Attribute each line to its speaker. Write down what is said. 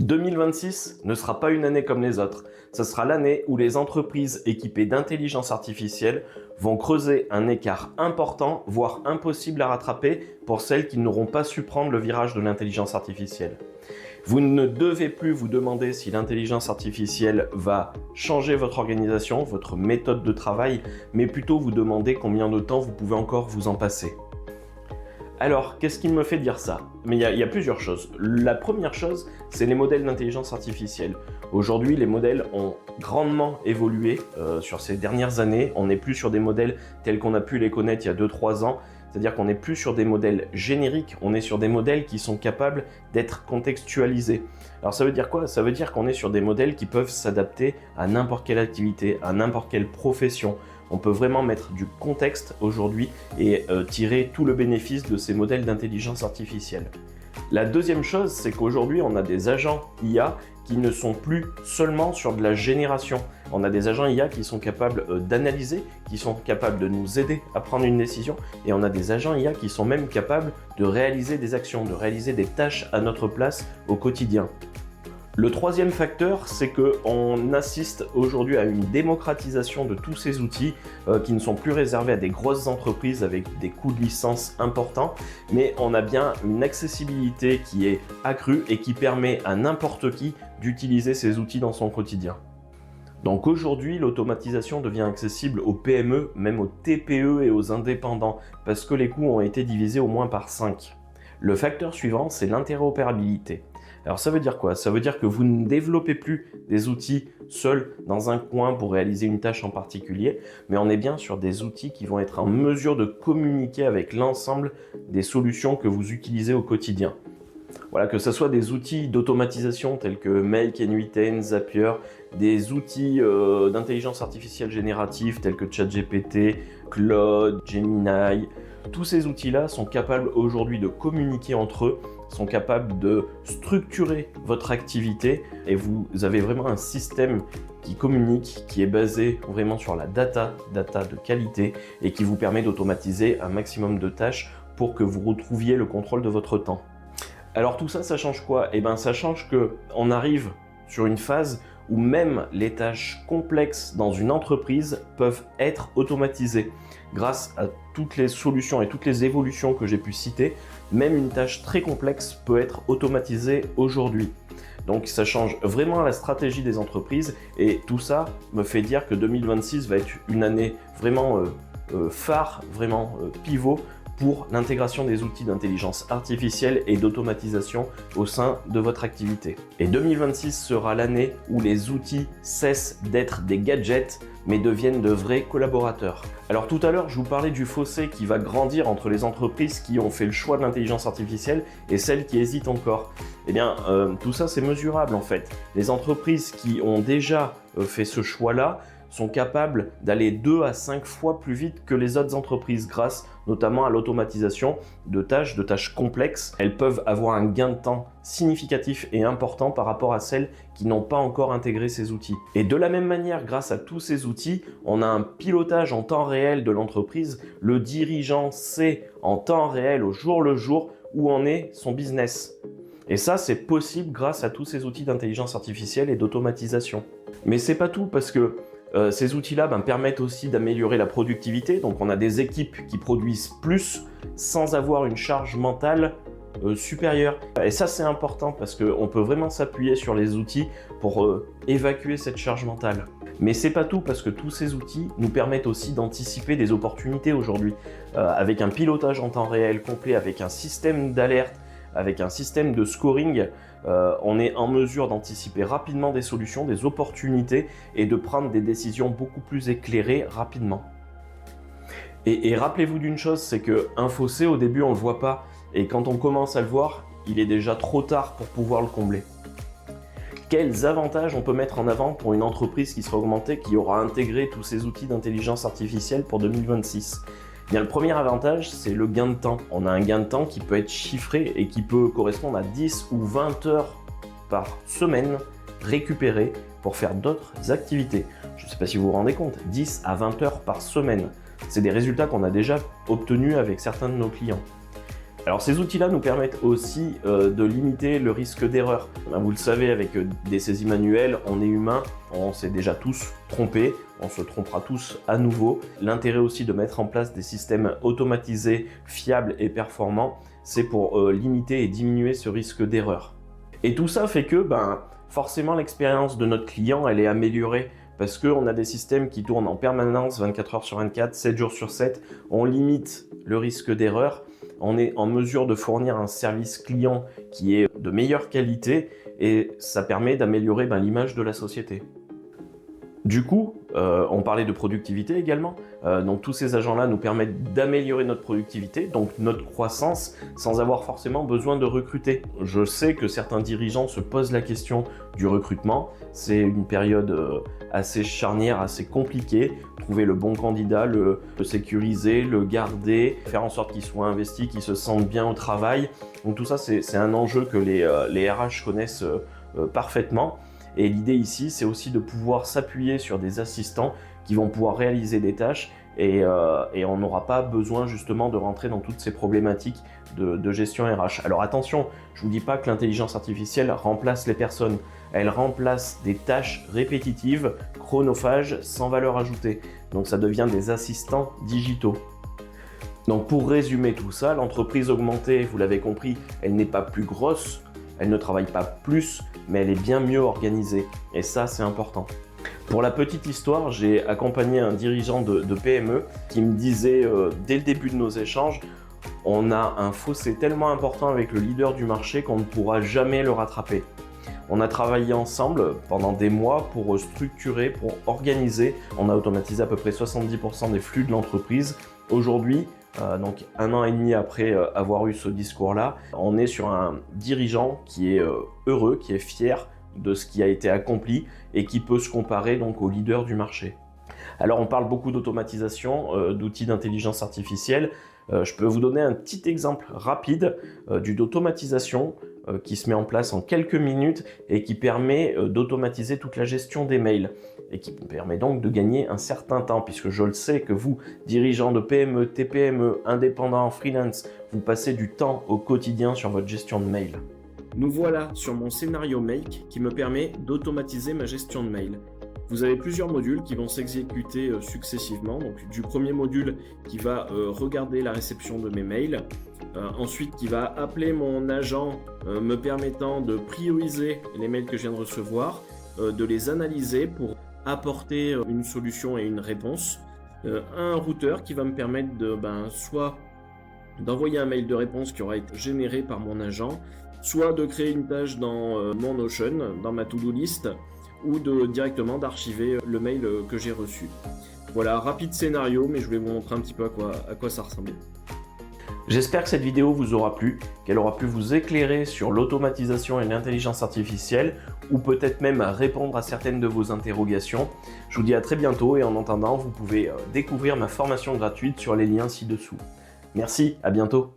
Speaker 1: 2026 ne sera pas une année comme les autres. Ce sera l'année où les entreprises équipées d'intelligence artificielle vont creuser un écart important, voire impossible à rattraper pour celles qui n'auront pas su prendre le virage de l'intelligence artificielle. Vous ne devez plus vous demander si l'intelligence artificielle va changer votre organisation, votre méthode de travail, mais plutôt vous demander combien de temps vous pouvez encore vous en passer. Alors, qu'est-ce qui me fait dire ça? Mais il y a plusieurs choses. La première chose, c'est les modèles d'intelligence artificielle. Aujourd'hui, les modèles ont grandement évolué sur ces dernières années. On n'est plus sur des modèles tels qu'on a pu les connaître il y a 2-3 ans. C'est-à-dire qu'on n'est plus sur des modèles génériques, on est sur des modèles qui sont capables d'être contextualisés. Alors ça veut dire quoi? Ça veut dire qu'on est sur des modèles qui peuvent s'adapter à n'importe quelle activité, à n'importe quelle profession. On peut vraiment mettre du contexte aujourd'hui et tirer tout le bénéfice de ces modèles d'intelligence artificielle. La deuxième chose, c'est qu'aujourd'hui, on a des agents IA qui ne sont plus seulement sur de la génération. On a des agents IA qui sont capables d'analyser, qui sont capables de nous aider à prendre une décision, et on a des agents IA qui sont même capables de réaliser des actions, de réaliser des tâches à notre place au quotidien. Le troisième facteur, c'est qu'on assiste aujourd'hui à une démocratisation de tous ces outils qui ne sont plus réservés à des grosses entreprises avec des coûts de licence importants, mais on a bien une accessibilité qui est accrue et qui permet à n'importe qui d'utiliser ces outils dans son quotidien. Donc aujourd'hui, l'automatisation devient accessible aux PME, même aux TPE et aux indépendants, parce que les coûts ont été divisés au moins par 5. Le facteur suivant, c'est l'interopérabilité. Alors ça veut dire quoi? Ça veut dire que vous ne développez plus des outils seuls dans un coin pour réaliser une tâche en particulier, mais on est bien sur des outils qui vont être en mesure de communiquer avec l'ensemble des solutions que vous utilisez au quotidien. Voilà, que ce soit des outils d'automatisation tels que Make, N8N, Zapier, des outils d'intelligence artificielle générative tels que ChatGPT, Claude, Gemini. Tous ces outils-là sont capables aujourd'hui de communiquer entre eux, sont capables de structurer votre activité et vous avez vraiment un système qui communique, qui est basé vraiment sur la data de qualité et qui vous permet d'automatiser un maximum de tâches pour que vous retrouviez le contrôle de votre temps. Alors tout ça, ça change quoi? Eh bien, ça change qu'on arrive sur une phase où même les tâches complexes dans une entreprise peuvent être automatisées. Grâce à toutes les solutions et toutes les évolutions que j'ai pu citer, même une tâche très complexe peut être automatisée aujourd'hui. Donc ça change vraiment la stratégie des entreprises et tout ça me fait dire que 2026 va être une année vraiment phare, vraiment pivot pour l'intégration des outils d'intelligence artificielle et d'automatisation au sein de votre activité. Et 2026 sera l'année où les outils cessent d'être des gadgets mais deviennent de vrais collaborateurs. Alors tout à l'heure, je vous parlais du fossé qui va grandir entre les entreprises qui ont fait le choix de l'intelligence artificielle et celles qui hésitent encore. Eh bien, tout ça c'est mesurable en fait. Les entreprises qui ont déjà fait ce choix-là sont capables d'aller 2 à 5 fois plus vite que les autres entreprises grâce notamment à l'automatisation de tâches complexes. Elles peuvent avoir un gain de temps significatif et important par rapport à celles qui n'ont pas encore intégré ces outils. Et de la même manière, grâce à tous ces outils, on a un pilotage en temps réel de l'entreprise. Le dirigeant sait en temps réel, au jour le jour, où en est son business. Et ça, c'est possible grâce à tous ces outils d'intelligence artificielle et d'automatisation. Mais c'est pas tout parce que ces outils-là permettent aussi d'améliorer la productivité. Donc on a des équipes qui produisent plus sans avoir une charge mentale supérieure. Et ça c'est important parce qu'on peut vraiment s'appuyer sur les outils pour évacuer cette charge mentale. Mais c'est pas tout parce que tous ces outils nous permettent aussi d'anticiper des opportunités aujourd'hui. Avec un pilotage en temps réel complet, avec un système d'alerte, avec un système de scoring, on est en mesure d'anticiper rapidement des solutions, des opportunités et de prendre des décisions beaucoup plus éclairées rapidement. Et rappelez-vous d'une chose, c'est qu'un fossé au début on ne le voit pas et quand on commence à le voir, il est déjà trop tard pour pouvoir le combler. Quels avantages on peut mettre en avant pour une entreprise qui sera augmentée, qui aura intégré tous ces outils d'intelligence artificielle pour 2026 ? Bien, le premier avantage, c'est le gain de temps. On a un gain de temps qui peut être chiffré et qui peut correspondre à 10 ou 20 heures par semaine récupérées pour faire d'autres activités. Je ne sais pas si vous vous rendez compte, 10 à 20 heures par semaine. C'est des résultats qu'on a déjà obtenus avec certains de nos clients. Alors ces outils-là nous permettent aussi de limiter le risque d'erreur. Vous le savez, avec des saisies manuelles, on est humain, on s'est déjà tous trompés, on se trompera tous à nouveau. L'intérêt aussi de mettre en place des systèmes automatisés, fiables et performants, c'est pour limiter et diminuer ce risque d'erreur. Et tout ça fait que forcément l'expérience de notre client elle est améliorée parce qu'on a des systèmes qui tournent en permanence 24 heures sur 24, 7 jours sur 7, on limite le risque d'erreur. On est en mesure de fournir un service client qui est de meilleure qualité et ça permet d'améliorer l'image de la société. Du coup, on parlait de productivité également, donc tous ces agents-là nous permettent d'améliorer notre productivité, donc notre croissance, sans avoir forcément besoin de recruter. Je sais que certains dirigeants se posent la question du recrutement, c'est une période assez charnière, assez compliquée, trouver le bon candidat, le sécuriser, le garder, faire en sorte qu'il soit investi, qu'il se sente bien au travail. Donc tout ça, c'est un enjeu que les RH connaissent parfaitement. Et l'idée ici, c'est aussi de pouvoir s'appuyer sur des assistants qui vont pouvoir réaliser des tâches et on n'aura pas besoin justement de rentrer dans toutes ces problématiques de gestion RH. Alors attention, je ne vous dis pas que l'intelligence artificielle remplace les personnes. Elle remplace des tâches répétitives, chronophages, sans valeur ajoutée. Donc ça devient des assistants digitaux. Donc pour résumer tout ça, l'entreprise augmentée, vous l'avez compris, elle n'est pas plus grosse, elle ne travaille pas plus, mais elle est bien mieux organisée. Et ça, c'est important. Pour la petite histoire, j'ai accompagné un dirigeant de PME qui me disait dès le début de nos échanges, on a un fossé tellement important avec le leader du marché qu'on ne pourra jamais le rattraper. On a travaillé ensemble pendant des mois pour structurer, pour organiser. On a automatisé à peu près 70% des flux de l'entreprise. Aujourd'hui, donc 1 an et demi après avoir eu ce discours-là, on est sur un dirigeant qui est heureux, qui est fier de ce qui a été accompli et qui peut se comparer donc au leader du marché. Alors on parle beaucoup d'automatisation, d'outils d'intelligence artificielle. Je peux vous donner un petit exemple rapide d'automatisation qui se met en place en quelques minutes et qui permet d'automatiser toute la gestion des mails et qui permet donc de gagner un certain temps, puisque je le sais que vous, dirigeants de PME, TPME, indépendants, freelance, vous passez du temps au quotidien sur votre gestion de mail. Nous voilà sur mon scénario Make qui me permet d'automatiser ma gestion de mail. Vous avez plusieurs modules qui vont s'exécuter successivement. Donc du premier module qui va regarder la réception de mes mails, ensuite qui va appeler mon agent me permettant de prioriser les mails que je viens de recevoir, de les analyser pour apporter une solution et une réponse, un routeur qui va me permettre de soit d'envoyer un mail de réponse qui aura été généré par mon agent, soit de créer une tâche dans mon Notion, dans ma to-do list, ou directement d'archiver le mail que j'ai reçu. Voilà, rapide scénario, mais je voulais vous montrer un petit peu à quoi ça ressemblait. J'espère que cette vidéo vous aura plu, qu'elle aura pu vous éclairer sur l'automatisation et l'intelligence artificielle, ou peut-être même répondre à certaines de vos interrogations. Je vous dis à très bientôt et en attendant, vous pouvez découvrir ma formation gratuite sur les liens ci-dessous. Merci, à bientôt.